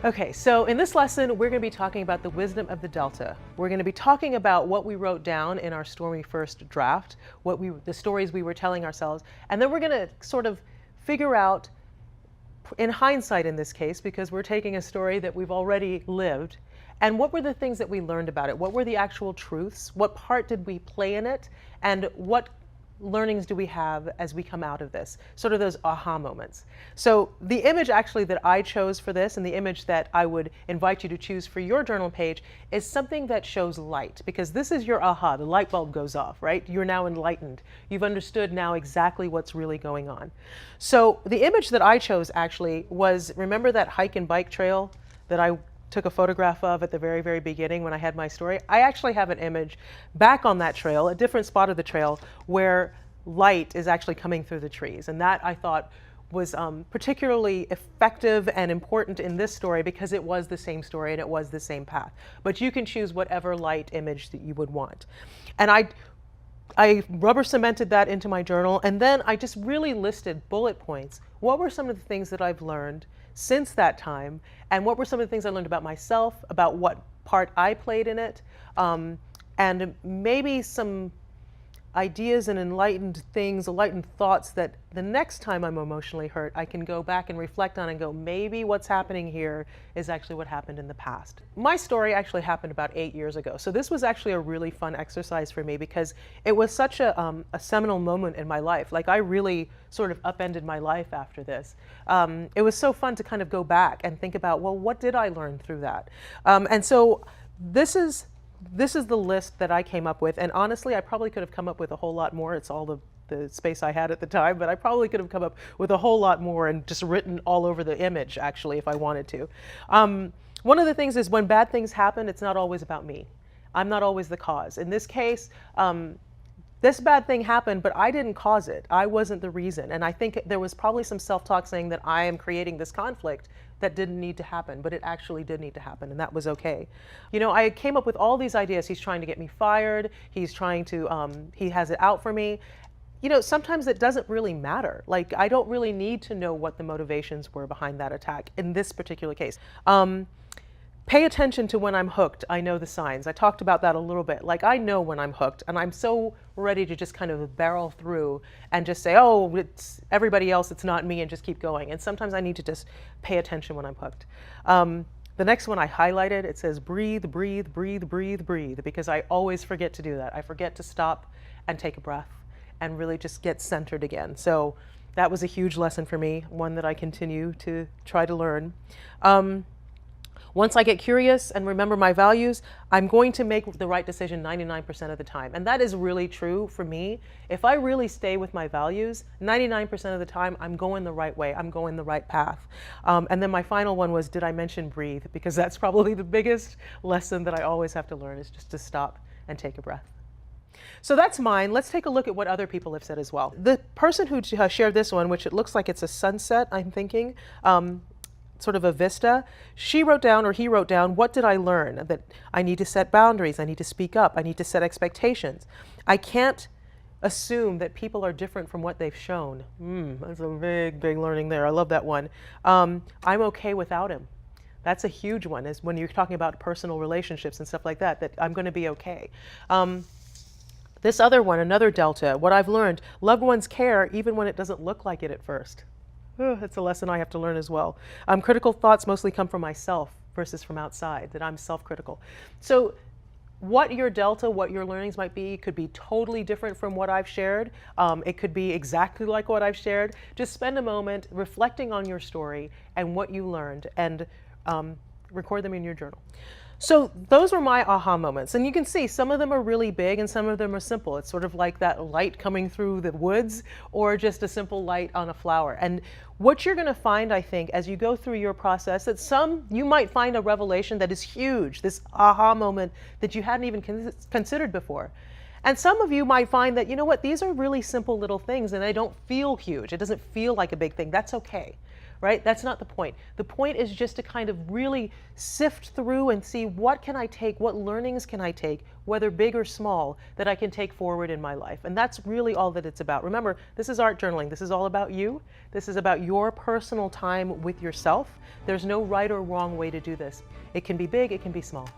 Okay, so in this lesson, we're going to be talking about the wisdom of the delta. We're going to be talking about what we wrote down in our stormy first draft, the stories we were telling ourselves, and then we're going to sort of figure out, in hindsight in this case, because we're taking a story that we've already lived, and what were the things that we learned about it? What were the actual truths? What part did we play in it? And what learnings do we have as we come out of this? Sort of those aha moments. So the image actually that I chose for this, and the image that I would invite you to choose for your journal page, is something that shows light, because this is your aha. The light bulb goes off, right? You're now enlightened. You've understood now exactly what's really going on. So the image that I chose actually was, remember that hike and bike trail that I took a photograph of at the very, very beginning when I had my story? I actually have an image back on that trail, a different spot of the trail, where light is actually coming through the trees. And that, I thought, was particularly effective and important in this story because it was the same story and it was the same path. But you can choose whatever light image that you would want. And I rubber cemented that into my journal, and then I just really listed bullet points. What were some of the things that I've learned since that time, and what were some of the things I learned about myself, about what part I played in it, and maybe some ideas and enlightened thoughts that the next time I'm emotionally hurt, I can go back and reflect on and go, maybe what's happening here is actually what happened in the past. My story actually happened about 8 years ago. So this was actually a really fun exercise for me because it was such a seminal moment in my life. Like, I really sort of upended my life after this. It was so fun to kind of go back and think about, well, what did I learn through that? And so this is the list that I came up with, and honestly, I probably could have come up with a whole lot more. It's all the space I had at the time, but I probably could have come up with a whole lot more and just written all over the image, actually, if I wanted to. One of the things is when bad things happen, it's not always about me. I'm not always the cause. In this case, this bad thing happened, but I didn't cause it. I wasn't the reason. And I think there was probably some self-talk saying that I am creating this conflict that didn't need to happen, but it actually did need to happen, and that was okay. You know, I came up with all these ideas. He's trying to get me fired. He's trying to, he has it out for me. You know, sometimes it doesn't really matter. Like, I don't really need to know what the motivations were behind that attack in this particular case. Pay attention to when I'm hooked. I know the signs. I talked about that a little bit. Like, I know when I'm hooked, and I'm so ready to just kind of barrel through and just say, oh, it's everybody else, it's not me, and just keep going. And sometimes I need to just pay attention when I'm hooked. The next one I highlighted, it says breathe, breathe, breathe, breathe, breathe, because I always forget to do that. I forget to stop and take a breath and really just get centered again. So that was a huge lesson for me, one that I continue to try to learn. Once I get curious and remember my values, I'm going to make the right decision 99% of the time. And that is really true for me. If I really stay with my values, 99% of the time, I'm going the right way. I'm going the right path. And then my final one was, did I mention breathe? Because that's probably the biggest lesson that I always have to learn, is just to stop and take a breath. So that's mine. Let's take a look at what other people have said as well. The person who shared this one, which it looks like it's a sunset, I'm thinking, sort of a vista, she wrote down, or he wrote down, what did I learn? That I need to set boundaries, I need to speak up, I need to set expectations. I can't assume that people are different from what they've shown. That's a big, big learning there. I love that one. I'm okay without him. That's a huge one, is when you're talking about personal relationships and stuff like that, that I'm going to be okay. This other one, another delta, what I've learned, loved ones care even when it doesn't look like it at first. That's a lesson I have to learn as well. Critical thoughts mostly come from myself versus from outside, that I'm self-critical. So what your delta, what your learnings might be, could be totally different from what I've shared. It could be exactly like what I've shared. Just spend a moment reflecting on your story and what you learned, and record them in your journal. So those were my aha moments. And you can see some of them are really big and some of them are simple. It's sort of like that light coming through the woods, or just a simple light on a flower. And what you're going to find, I think, as you go through your process, that you might find a revelation that is huge, this aha moment that you hadn't even considered before. And some of you might find that, you know what, these are really simple little things and they don't feel huge. It doesn't feel like a big thing. That's okay. right? That's not the point. The point is just to kind of really sift through and see what can I take, what learnings can I take, whether big or small, that I can take forward in my life. And that's really all that it's about. Remember, this is art journaling. This is all about you. This is about your personal time with yourself. There's no right or wrong way to do this. It can be big, it can be small.